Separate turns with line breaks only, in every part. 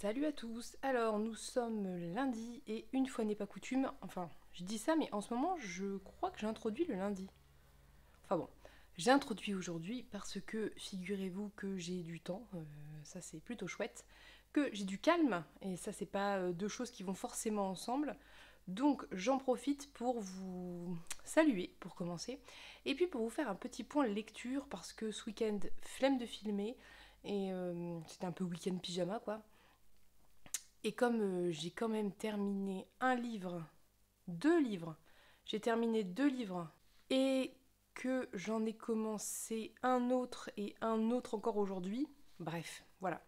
Salut à tous. Alors nous sommes lundi et une fois n'est pas coutume, enfin je dis ça mais en ce moment je crois que j'ai introduit le lundi. Enfin bon, j'ai introduit aujourd'hui parce que figurez-vous que j'ai du temps, ça c'est plutôt chouette, que j'ai du calme et ça c'est pas deux choses qui vont forcément ensemble. Donc j'en profite pour vous saluer pour commencer et puis pour vous faire un petit point lecture parce que ce week-end flemme de filmer et c'était un peu week-end pyjama quoi. Et comme j'ai quand même terminé un livre, deux livres, j'ai terminé deux livres et que j'en ai commencé un autre et un autre encore aujourd'hui, bref, voilà.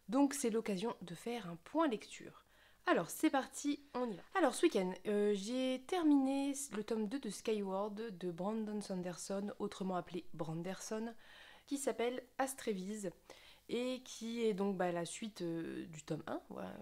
Donc c'est l'occasion de faire un point lecture. Alors c'est parti, on y va. Alors ce week-end, j'ai terminé le tome 2 de Skyward de Brandon Sanderson, autrement appelé Branderson, qui s'appelle Astrévise et qui est donc la suite du tome 1. Voilà.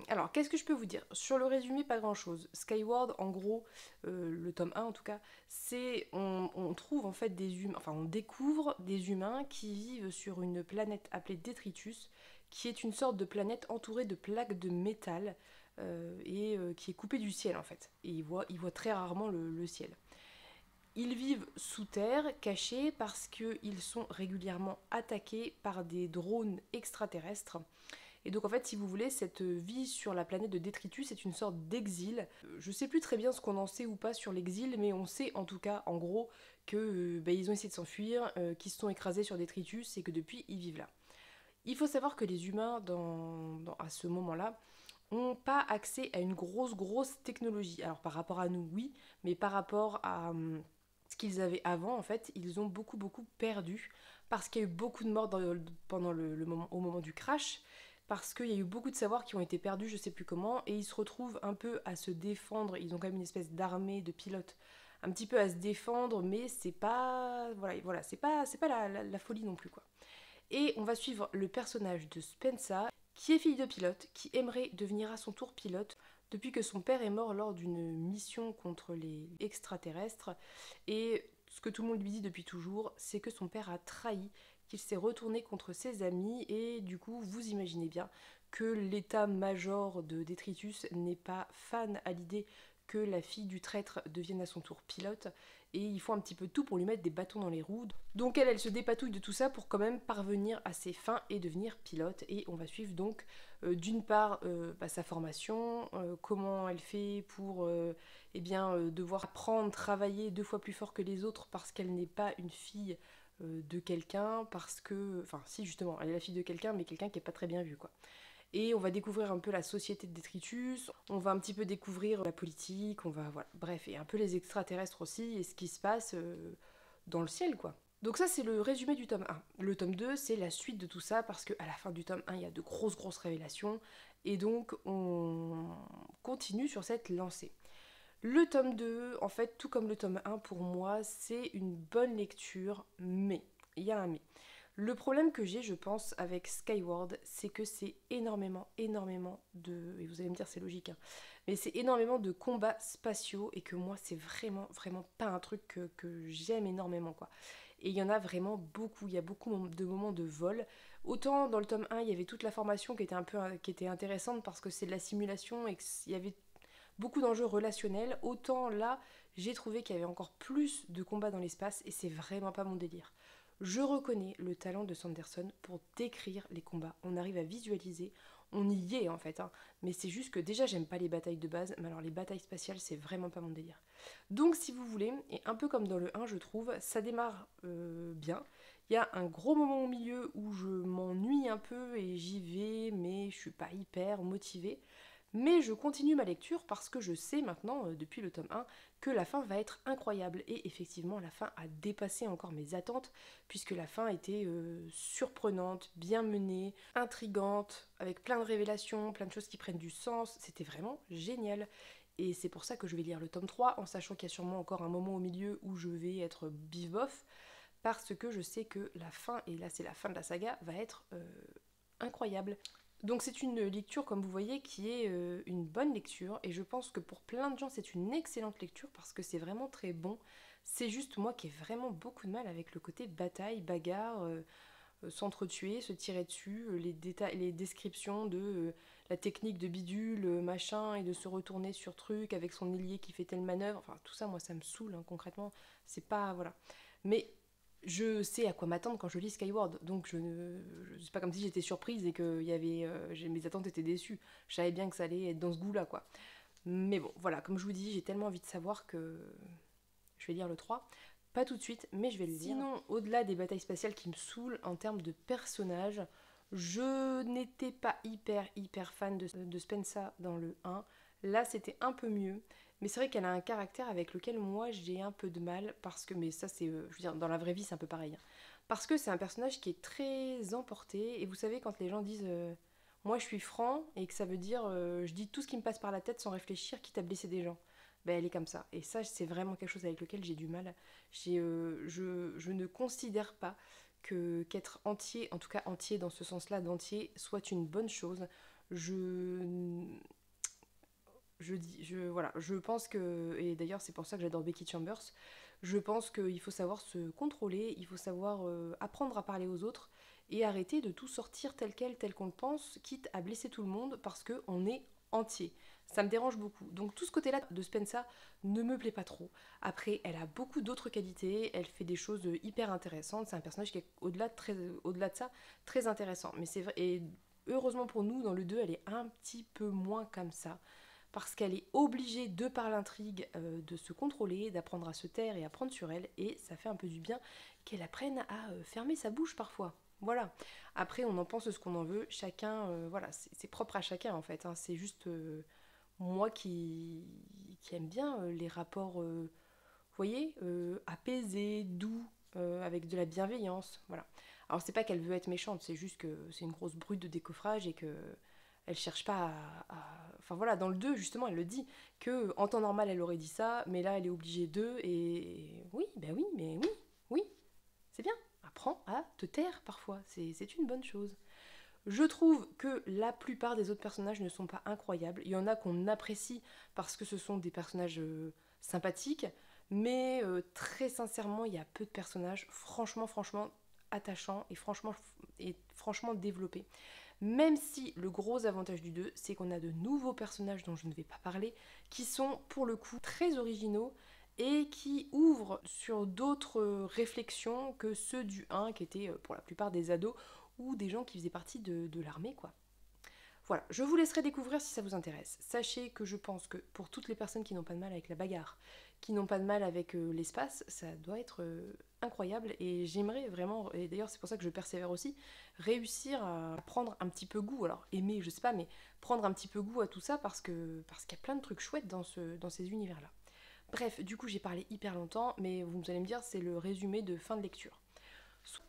Alors, qu'est-ce que je peux vous dire? Sur le résumé, pas grand-chose. Skyward, en gros, le tome 1 en tout cas, c'est on trouve en fait des humains, enfin on découvre des humains qui vivent sur une planète appelée Détritus, qui est une sorte de planète entourée de plaques de métal et qui est coupée du ciel en fait. Et ils voient très rarement le ciel. Ils vivent sous terre, cachés, parce qu'ils sont régulièrement attaqués par des drones extraterrestres. Et donc en fait, si vous voulez, cette vie sur la planète de Détritus est une sorte d'exil. Je sais plus très bien ce qu'on en sait ou pas sur l'exil, mais on sait en tout cas, en gros, que ils ont essayé de s'enfuir, qu'ils se sont écrasés sur Détritus et que depuis ils vivent là. Il faut savoir que les humains, à ce moment-là, n'ont pas accès à une grosse technologie. Alors par rapport à nous, oui, mais par rapport à ce qu'ils avaient avant, en fait, ils ont beaucoup perdu parce qu'il y a eu beaucoup de morts pendant au moment du crash, parce qu'il y a eu beaucoup de savoirs qui ont été perdus, je sais plus comment, et ils se retrouvent un peu à se défendre. Ils ont quand même une espèce d'armée de pilotes, un petit peu à se défendre, mais c'est pas, voilà, c'est pas la folie non plus quoi. Et on va suivre le personnage de Spensa, qui est fille de pilote, qui aimerait devenir à son tour pilote depuis que son père est mort lors d'une mission contre les extraterrestres. Et ce que tout le monde lui dit depuis toujours, c'est que son père a trahi, qu'il s'est retourné contre ses amis, et du coup, vous imaginez bien que l'état-major de Détritus n'est pas fan à l'idée que la fille du traître devienne à son tour pilote, et il faut un petit peu tout pour lui mettre des bâtons dans les roues. Donc elle se dépatouille de tout ça pour quand même parvenir à ses fins et devenir pilote, et on va suivre donc d'une part sa formation, comment elle fait pour devoir apprendre, travailler deux fois plus fort que les autres parce qu'elle n'est pas une fille de quelqu'un, parce que, enfin si justement, elle est la fille de quelqu'un, mais quelqu'un qui est pas très bien vu quoi. Et on va découvrir un peu la société de Détritus, on va un petit peu découvrir la politique, on va, voilà, bref, et un peu les extraterrestres aussi, et ce qui se passe dans le ciel, quoi. Donc ça, c'est le résumé du tome 1. Le tome 2, c'est la suite de tout ça, parce qu'à la fin du tome 1, il y a de grosses révélations, et donc on continue sur cette lancée. Le tome 2, en fait, tout comme le tome 1, pour moi, c'est une bonne lecture, mais, il y a un mais. Le problème que j'ai, je pense, avec Skyward, c'est que c'est énormément de... Et vous allez me dire, c'est logique, hein, mais c'est énormément de combats spatiaux et que moi, c'est vraiment pas un truc que j'aime énormément, quoi. Et il y en a vraiment beaucoup, il y a beaucoup de moments de vol. Autant dans le tome 1, il y avait toute la formation qui était intéressante parce que c'est de la simulation et qu'il y avait beaucoup d'enjeux relationnels, autant là, j'ai trouvé qu'il y avait encore plus de combats dans l'espace et c'est vraiment pas mon délire. Je reconnais le talent de Sanderson pour décrire les combats. On arrive à visualiser, on y est en fait, hein. Mais c'est juste que déjà j'aime pas les batailles de base, mais alors les batailles spatiales c'est vraiment pas mon délire. Donc si vous voulez, et un peu comme dans le 1 je trouve, ça démarre bien. Il y a un gros moment au milieu où je m'ennuie un peu et j'y vais, mais je suis pas hyper motivée. Mais je continue ma lecture parce que je sais maintenant, depuis le tome 1, que la fin va être incroyable. Et effectivement, la fin a dépassé encore mes attentes, puisque la fin était surprenante, bien menée, intrigante, avec plein de révélations, plein de choses qui prennent du sens. C'était vraiment génial. Et c'est pour ça que je vais lire le tome 3, en sachant qu'il y a sûrement encore un moment au milieu où je vais être bif-bof, parce que je sais que la fin, et là c'est la fin de la saga, va être incroyable. Donc c'est une lecture, comme vous voyez, qui est une bonne lecture, et je pense que pour plein de gens c'est une excellente lecture parce que c'est vraiment très bon. C'est juste moi qui ai vraiment beaucoup de mal avec le côté bataille, bagarre, s'entretuer, se tirer dessus, les détails, les descriptions de la technique de bidule, machin, et de se retourner sur truc avec son ailier qui fait telle manœuvre. Enfin, tout ça, moi, ça me saoule, hein, concrètement. C'est pas... Voilà. Mais je sais à quoi m'attendre quand je lis Skyward, donc c'est pas comme si j'étais surprise et que mes attentes étaient déçues. Je savais bien que ça allait être dans ce goût-là, quoi. Mais bon, voilà, comme je vous dis, j'ai tellement envie de savoir que je vais lire le 3. Pas tout de suite, mais je vais le lire. Sinon, au-delà des batailles spatiales qui me saoulent en termes de personnages, je n'étais pas hyper fan de Spensa dans le 1. Là, c'était un peu mieux. Mais c'est vrai qu'elle a un caractère avec lequel moi j'ai un peu de mal parce que, mais ça c'est, je veux dire, dans la vraie vie c'est un peu pareil. Hein. Parce que c'est un personnage qui est très emporté et vous savez quand les gens disent moi je suis franc et que ça veut dire je dis tout ce qui me passe par la tête sans réfléchir quitte à blesser des gens. Ben elle est comme ça et ça c'est vraiment quelque chose avec lequel j'ai du mal. Je ne considère pas qu'être entier, en tout cas entier dans ce sens-là d'entier, soit une bonne chose. Je voilà, je pense que, et d'ailleurs c'est pour ça que j'adore Becky Chambers, je pense qu'il faut savoir se contrôler, il faut savoir apprendre à parler aux autres et arrêter de tout sortir tel quel, tel qu'on le pense, quitte à blesser tout le monde parce qu'on est entier. Ça me dérange beaucoup. Donc tout ce côté-là de Spensa ne me plaît pas trop. Après, elle a beaucoup d'autres qualités, elle fait des choses hyper intéressantes, c'est un personnage qui est au-delà de ça, très intéressant. Mais c'est vrai, et heureusement pour nous, dans le 2, elle est un petit peu moins comme ça parce qu'elle est obligée, de par l'intrigue, de se contrôler, d'apprendre à se taire et à prendre sur elle, et ça fait un peu du bien qu'elle apprenne à fermer sa bouche parfois. Voilà. Après, on en pense ce qu'on en veut. Chacun, voilà, c'est propre à chacun en fait. Hein. C'est juste moi qui aime bien les rapports, vous voyez, apaisés, doux, avec de la bienveillance. Voilà. Alors c'est pas qu'elle veut être méchante, c'est juste que c'est une grosse brute de décoffrage et que elle cherche pas Enfin voilà, dans le 2, justement, elle le dit, que en temps normal, elle aurait dit ça, mais là, elle est obligée de, et oui, ben oui, mais oui, oui, c'est bien. Apprends à te taire parfois, c'est une bonne chose. Je trouve que la plupart des autres personnages ne sont pas incroyables. Il y en a qu'on apprécie parce que ce sont des personnages sympathiques, mais très sincèrement, il y a peu de personnages franchement attachants et franchement développés. Même si le gros avantage du 2, c'est qu'on a de nouveaux personnages dont je ne vais pas parler, qui sont pour le coup très originaux et qui ouvrent sur d'autres réflexions que ceux du 1, qui étaient pour la plupart des ados ou des gens qui faisaient partie de l'armée, quoi. Voilà, je vous laisserai découvrir si ça vous intéresse. Sachez que je pense que pour toutes les personnes qui n'ont pas de mal avec la bagarre, qui n'ont pas de mal avec l'espace, ça doit être incroyable et j'aimerais vraiment, et d'ailleurs c'est pour ça que je persévère aussi, réussir à prendre un petit peu goût, alors aimer, je sais pas, mais prendre un petit peu goût à tout ça parce qu'il y a plein de trucs chouettes dans ces univers-là. Bref, du coup j'ai parlé hyper longtemps, mais vous allez me dire c'est le résumé de fin de lecture.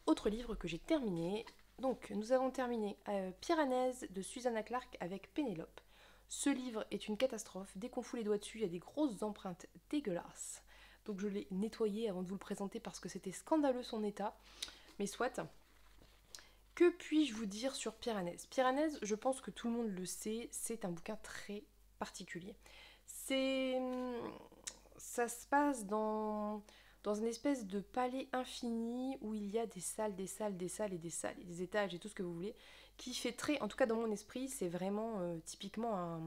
Autre livre que j'ai terminé, donc nous avons terminé Piranèse de Susanna Clarke avec Pénélope. Ce livre est une catastrophe, dès qu'on fout les doigts dessus, il y a des grosses empreintes dégueulasses. Donc je l'ai nettoyé avant de vous le présenter parce que c'était scandaleux son état, mais soit. Que puis-je vous dire sur Piranèse? Piranèse, je pense que tout le monde le sait, c'est un bouquin très particulier. Ça se passe dans une espèce de palais infini où il y a des salles, des salles, des salles et des salles, et des étages et tout ce que vous voulez, qui fait très, en tout cas dans mon esprit, c'est vraiment typiquement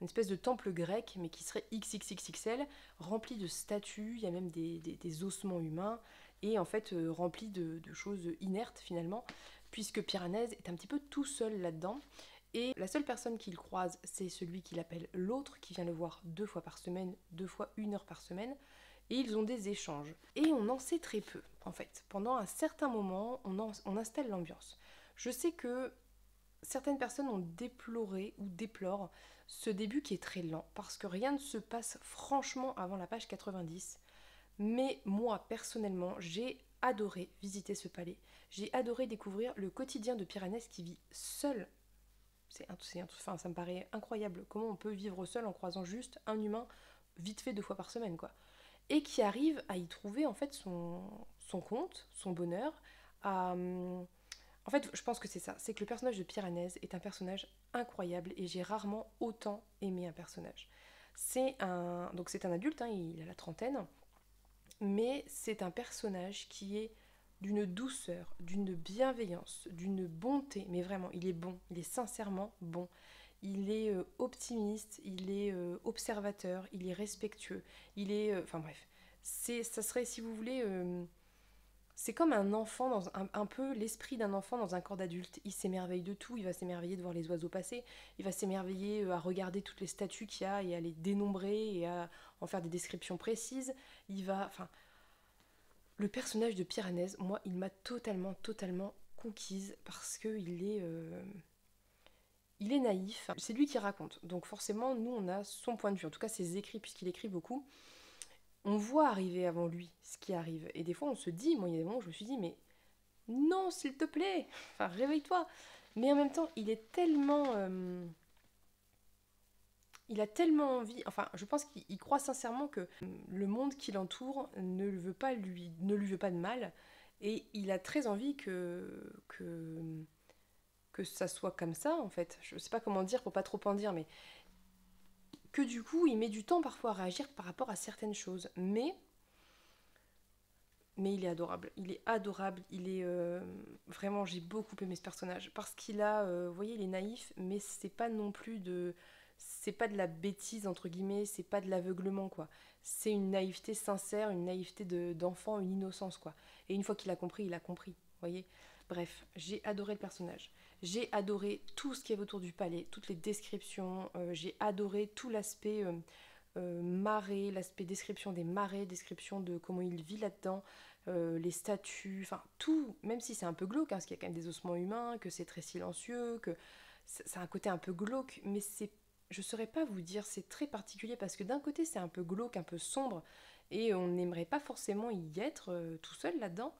une espèce de temple grec, mais qui serait XXXXL, rempli de statues, il y a même des ossements humains, et en fait rempli de choses inertes finalement, puisque Piranèse est un petit peu tout seul là-dedans. Et la seule personne qu'il croise, c'est celui qu'il appelle l'autre, qui vient le voir 2 fois par semaine, 2 fois 1 heure par semaine, et ils ont des échanges. Et on en sait très peu, en fait. Pendant un certain moment, on installe l'ambiance. Je sais que certaines personnes ont déploré ou déplorent ce début qui est très lent, parce que rien ne se passe franchement avant la page 90. Mais moi, personnellement, j'ai adoré visiter ce palais. J'ai adoré découvrir le quotidien de Piranèse qui vit seul. Enfin, ça me paraît incroyable. Comment on peut vivre seul en croisant juste un humain vite fait 2 fois par semaine, quoi. Et qui arrive à y trouver en fait son compte, son bonheur. En fait, je pense que c'est ça. C'est que le personnage de Piranèse est un personnage incroyable et j'ai rarement autant aimé un personnage. Donc c'est un adulte, hein, il a la trentaine, mais c'est un personnage qui est d'une douceur, d'une bienveillance, d'une bonté, mais vraiment, il est bon, il est sincèrement bon. Il est optimiste, il est observateur, il est respectueux, il est... Enfin bref, ça serait, si vous voulez, c'est comme un enfant, un peu l'esprit d'un enfant dans un corps d'adulte. Il s'émerveille de tout, il va s'émerveiller de voir les oiseaux passer, il va s'émerveiller à regarder toutes les statues qu'il y a et à les dénombrer et à en faire des descriptions précises. Il va... Enfin, le personnage de Piranèse, moi, il m'a totalement conquise parce qu'il est... il est naïf, c'est lui qui raconte, donc forcément nous on a son point de vue, en tout cas ses écrits puisqu'il écrit beaucoup, on voit arriver avant lui ce qui arrive, et des fois on se dit, moi il y a des moments où je me suis dit mais non s'il te plaît, enfin réveille-toi, mais en même temps il est tellement... il a tellement envie, enfin je pense qu'il croit sincèrement que le monde qui l'entoure ne lui veut pas de mal, et il a très envie que ça soit comme ça en fait. Je sais pas comment dire pour pas trop en dire, mais que du coup il met du temps parfois à réagir par rapport à certaines choses. Mais il est adorable. Il est adorable. Il est vraiment, j'ai beaucoup aimé ce personnage parce qu'il a, vous voyez, il est naïf, mais c'est pas non plus de, c'est pas de la bêtise entre guillemets, c'est pas de l'aveuglement quoi. C'est une naïveté sincère, une naïveté d'enfant, une innocence quoi. Et une fois qu'il a compris, il a compris. Vous voyez. Bref, j'ai adoré le personnage. J'ai adoré tout ce qu'il y avait autour du palais, toutes les descriptions. J'ai adoré tout l'aspect marée, l'aspect description des marais, description de comment il vit là-dedans, les statues, enfin tout, même si c'est un peu glauque, hein, parce qu'il y a quand même des ossements humains, que c'est très silencieux, que ça a un côté un peu glauque, mais c'est, je saurais pas vous dire, c'est très particulier parce que d'un côté c'est un peu glauque, un peu sombre, et on n'aimerait pas forcément y être tout seul là-dedans,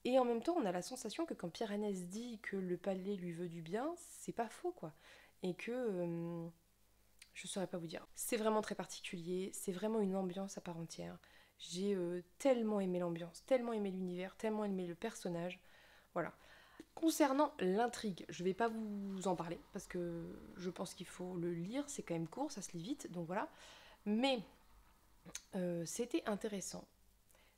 et en même temps on a la sensation que quand Piranèse dit que le palais lui veut du bien, c'est pas faux quoi, et que je saurais pas vous dire. C'est vraiment très particulier, c'est vraiment une ambiance à part entière. J'ai tellement aimé l'ambiance, tellement aimé l'univers, tellement aimé le personnage. Voilà. Concernant l'intrigue, je vais pas vous en parler parce que je pense qu'il faut le lire, c'est quand même court, ça se lit vite, donc voilà. Mais c'était intéressant,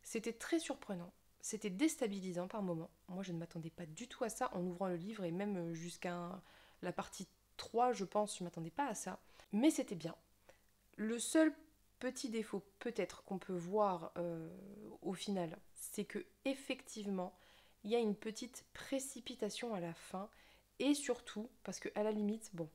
c'était très surprenant, c'était déstabilisant par moments. Moi je ne m'attendais pas du tout à ça en ouvrant le livre et même jusqu'à la partie 3, je pense, je m'attendais pas à ça. Mais c'était bien. Le seul petit défaut peut-être qu'on peut voir au final, c'est que effectivement, il y a une petite précipitation à la fin, et surtout, parce que à la limite, bon,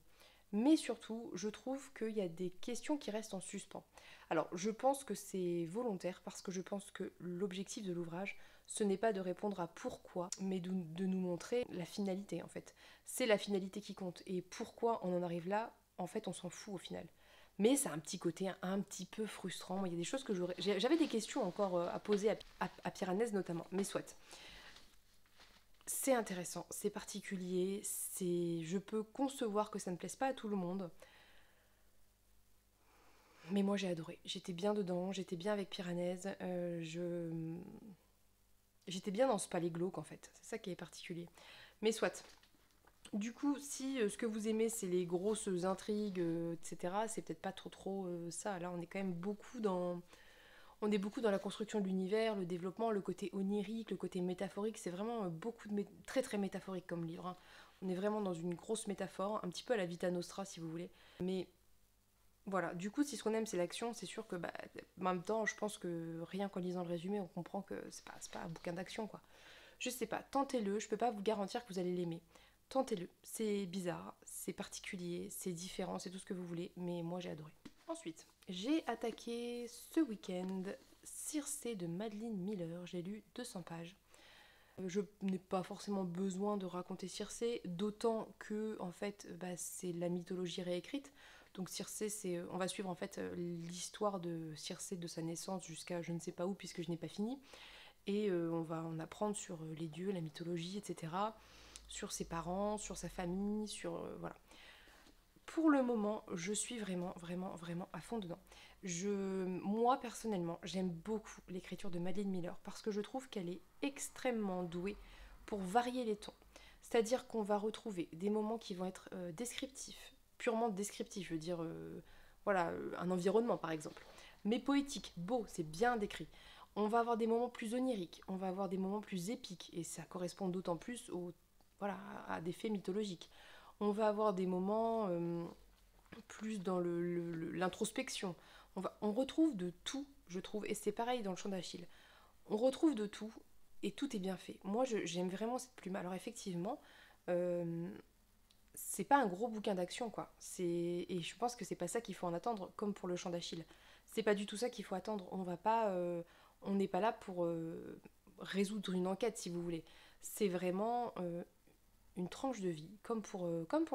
mais surtout, je trouve qu'il y a des questions qui restent en suspens. Alors, je pense que c'est volontaire, parce que je pense que l'objectif de l'ouvrage, ce n'est pas de répondre à pourquoi, mais de nous montrer la finalité, en fait. C'est la finalité qui compte, et pourquoi on en arrive là, en fait, on s'en fout au final. Mais c'est un petit côté un petit peu frustrant. Moi, il y a des choses que j'avais des questions encore à poser à Piranèse notamment, mais soit. C'est intéressant, c'est particulier, je peux concevoir que ça ne plaise pas à tout le monde, mais moi j'ai adoré. J'étais bien dedans, j'étais bien avec Piranèse, j'étais bien dans ce palais glauque en fait. C'est ça qui est particulier. Mais soit. Du coup, si ce que vous aimez c'est les grosses intrigues, etc., c'est peut-être pas trop ça. Là, on est quand même beaucoup dans la construction de l'univers, le développement, le côté onirique, le côté métaphorique. C'est vraiment très très métaphorique comme livre, hein. On est vraiment dans une grosse métaphore, un petit peu à la Vita Nostra si vous voulez. Mais voilà, du coup, si ce qu'on aime c'est l'action, c'est sûr que bah, en même temps, je pense que rien qu'en lisant le résumé, on comprend que c'est pas un bouquin d'action quoi. Je sais pas, tentez-le, je peux pas vous garantir que vous allez l'aimer. Tentez-le, c'est bizarre, c'est particulier, c'est différent, c'est tout ce que vous voulez, mais moi j'ai adoré. Ensuite, j'ai attaqué ce week-end Circé de Madeline Miller, j'ai lu 200 pages. Je n'ai pas forcément besoin de raconter Circé, d'autant que en fait bah, c'est la mythologie réécrite. Donc Circé, on va suivre en fait l'histoire de Circé de sa naissance jusqu'à je ne sais pas où puisque je n'ai pas fini. Et on va en apprendre sur les dieux, la mythologie, etc. Sur ses parents, sur sa famille, sur... voilà. Pour le moment, je suis vraiment à fond dedans. Moi, personnellement, j'aime beaucoup l'écriture de Madeline Miller parce que je trouve qu'elle est extrêmement douée pour varier les tons. C'est-à-dire qu'on va retrouver des moments qui vont être descriptifs, purement descriptifs, je veux dire, voilà, un environnement par exemple. Mais poétique, beau, c'est bien décrit. On va avoir des moments plus oniriques, on va avoir des moments plus épiques, et ça correspond d'autant plus voilà, à des faits mythologiques. On va avoir des moments plus dans l'introspection. On retrouve de tout, je trouve, et c'est pareil dans le chant d'Achille. On retrouve de tout, et tout est bien fait. Moi, j'aime vraiment cette plume. Alors effectivement, euh, c'est pas un gros bouquin d'action, quoi. Et je pense que c'est pas ça qu'il faut en attendre, comme pour le chant d'Achille. C'est pas du tout ça qu'il faut attendre. On n'est pas là pour résoudre une enquête, si vous voulez. C'est vraiment une tranche de vie, comme pour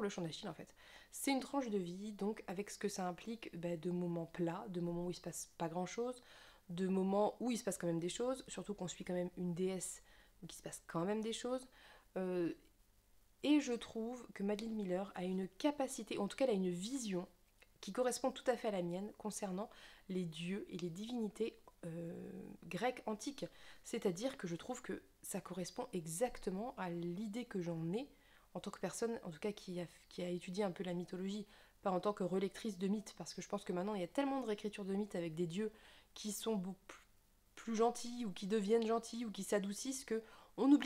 le chant d'Achille en fait. C'est une tranche de vie, donc avec ce que ça implique de moments plats, de moments où il se passe pas grand chose, de moments où il se passe quand même des choses, surtout qu'on suit quand même une déesse où il se passe quand même des choses. Euh, et je trouve que Madeline Miller a une capacité, en tout cas elle a une vision qui correspond tout à fait à la mienne concernant les dieux et les divinités grecques antiques. C'est-à-dire que je trouve que ça correspond exactement à l'idée que j'en ai en tant que personne, en tout cas qui a étudié un peu la mythologie, pas en tant que relectrice de mythes, parce que je pense que maintenant il y a tellement de réécritures de mythes avec des dieux qui sont beaucoup plus gentils ou qui deviennent gentils ou qui s'adoucissent que on oublie